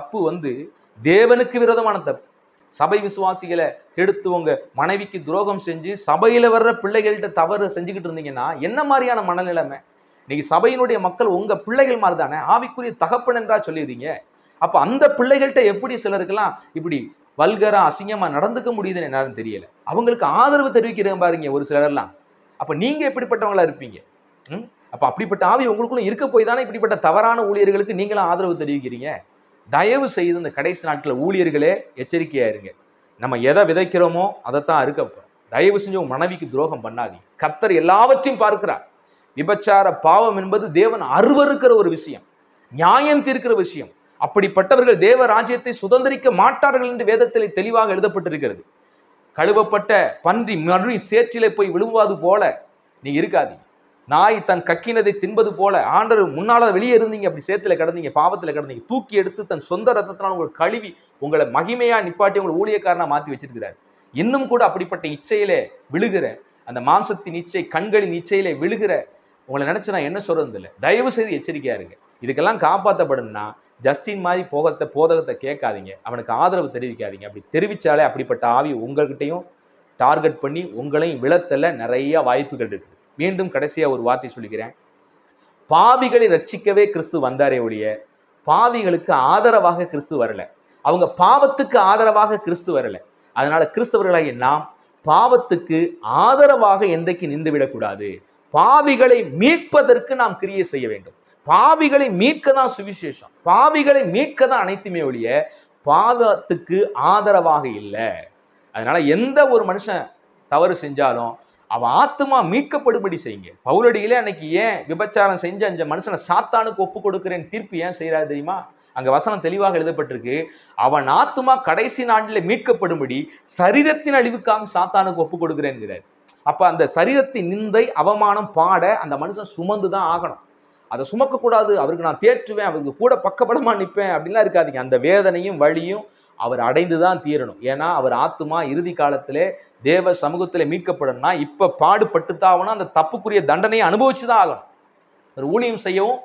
தப்பு தேவனுக்கு விரோதமான தப்பு. சபை விசுவாசிகளை கெடுத்து உங்க மனைவிக்கு துரோகம் செஞ்சு சபையில வர்ற பிள்ளைகள்கிட்ட தவறு செஞ்சுக்கிட்டு இருந்தீங்கன்னா என்ன மாதிரியான மனநிலைமை? இன்னைக்கு சபையினுடைய மக்கள் உங்க பிள்ளைகள் மாதிரி தானே, ஆவிக்குரிய தகப்பன் என்றா சொல்லிடுறீங்க. அப்ப அந்த பிள்ளைகள்கிட்ட எப்படி சிலருக்கெல்லாம் இப்படி வல்கரா அசிங்கமா நடந்துக்க முடியுதுன்னு என்னன்னு தெரியல. அவங்களுக்கு ஆதரவு தெரிவிக்கிறேன் பாருங்க ஒரு சிலர்லாம். அப்ப நீங்க எப்படிப்பட்டவங்களா இருப்பீங்க? அப்ப அப்படிப்பட்ட ஆவி உங்களுக்குள்ள இருக்க போய் தானே இப்படிப்பட்ட தவறான ஊழியர்களுக்கு நீங்களும் ஆதரவு தெரிவிக்கிறீங்க. தயவு செய்து இந்த கடைசி நாட்கள் ஊழியர்களே எச்சரிக்கையா இருங்க. நம்ம எதை விதைக்கிறோமோ அதைத்தான் அறுக்க போறோம். தயவு செஞ்சு உங்க மனைவிக்கு துரோகம் பண்ணாதீங்க. கர்த்தர் எல்லாவற்றையும் பார்க்கிறார். விபச்சார பாவம் என்பது தேவன் அருவருக்கிற ஒரு விஷயம், நியாயம் தீர்க்கிற விஷயம். அப்படிப்பட்டவர்கள் தேவ ராஜ்யத்தை சுதந்திரிக்க மாட்டார்கள் என்று வேதத்தில் தெளிவாக எழுதப்பட்டிருக்கிறது. கழுவப்பட்ட பன்றி மறுபடி சேற்றிலே போய் விழுவது போல நீங்க இருக்காதீங்க. நாய் தன் கக்கினதை தின்பது போல ஆண்டவர் முன்னால வெளியே இருந்தீங்க, அப்படி சேத்துல கிடந்தீங்க, பாவத்துல கிடந்தீங்க, தூக்கி எடுத்து தன் சொந்த ரத்தத்தினால் உங்களுக்கு கழுவி உங்களை மகிமையா நிப்பாட்டி உங்களை ஊழியக்காரனா மாத்தி வச்சிருக்கிறார். இன்னும் கூட அப்படிப்பட்ட இச்சையிலே விழுகிற அந்த மாம்சத்தின் இச்சை, கண்களின் இச்சையிலே விழுகிற உங்களை நினைச்சு நான் என்ன சொல்றது இல்லை. தயவு செய்து எச்சரிக்கையா இருங்க. இதுக்கெல்லாம் காப்பாற்றப்படணும்னா ஜஸ்டின் மாதிரி போதகத்தை கேட்காதீங்க, அவனுக்கு ஆதரவு தெரிவிக்காதீங்க. அப்படி தெரிவிச்சாலே அப்படிப்பட்ட ஆவி உங்கள்கிட்டையும் டார்கெட் பண்ணி உங்களையும் விழத்தல நிறைய வாய்ப்புகள் இருக்கு. மீண்டும் கடைசியா ஒரு வார்த்தை சொல்லிக்கிறேன். பாவிகளை ரட்சிக்கவே கிறிஸ்து வந்தாரே ஒழிய பாவிகளுக்கு ஆதரவாக கிறிஸ்து வரல. அவங்க பாவத்துக்கு ஆதரவாக கிறிஸ்து வரல. அதனால கிறிஸ்தவர்களாகிய நாம் பாவத்துக்கு ஆதரவாக என்றைக்கு நின்று விடக்கூடாது. பாவிகளை மீட்பதற்கு நாம் கிரியை செய்ய வேண்டும். பாவிகளை மீட்க தான் சுவிசேஷம், பாவிகளை மீட்க தான் அனைத்துமே ஒழிய பாவத்துக்கு ஆதரவாக இல்லை. அதனால எந்த ஒரு மனுஷன் தவறு செஞ்சாலும் அவன் ஆத்மா மீட்கப்படும்படி செய்யுங்க. பவுலடியிலே அன்னைக்கு ஏன் விபச்சாரம் செஞ்ச அந்த மனுஷனை சாத்தானுக்கு ஒப்பு கொடுக்கிறேன் தீர்ப்பு ஏன் செய்யறாரு தெரியுமா? அங்க வசனம் தெளிவாக எழுதப்பட்டிருக்கு. அவன் ஆத்மா கடைசி நாளில் மீட்கப்படும்படி சரீரத்தின் அழிவுக்காக சாத்தானுக்கு ஒப்பு கொடுக்கிறேன்கிறார். அப்ப அந்த சரீரத்தின் நிந்தை அவமானம் பாட அந்த மனுஷன் சுமந்துதான் ஆகணும். அதை சுமக்க கூடாது, அவருக்கு நான் தேற்றுவேன், அவருக்கு கூட பக்கபலமா நிற்பேன் அப்படின்லாம் இருக்காதீங்க. அந்த வேதனையும் வழியும் அவர் அடைந்துதான் தீரணும். ஏன்னா அவர் ஆத்மா இறுதி காலத்திலே தேவ சமூகத்திலே மீட்கப்படணும்னா இப்ப பாடுபட்டுத்தான் ஆகணும். அந்த தப்புக்குரிய தண்டனையை அனுபவிச்சுதான் ஆகணும். ஒரு ஊழியம் செய்யவும்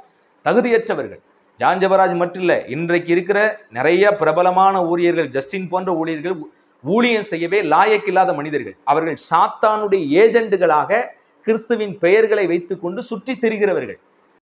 தகுதியற்றவர்கள். ஜான் ஜெபராஜ் மட்டும் இல்லை, இன்றைக்கு இருக்கிற நிறைய பிரபலமான ஊழியர்கள், ஜஸ்டின் போன்ற ஊழியர்கள் ஊழியம் செய்யவே லாயக்கில்லாத மனிதர்கள். அவர்கள் சாத்தானுடைய ஏஜெண்டுகளாக கிறிஸ்துவின் பெயர்களை வைத்துக் கொண்டு சுற்றி திரிகிறவர்கள்.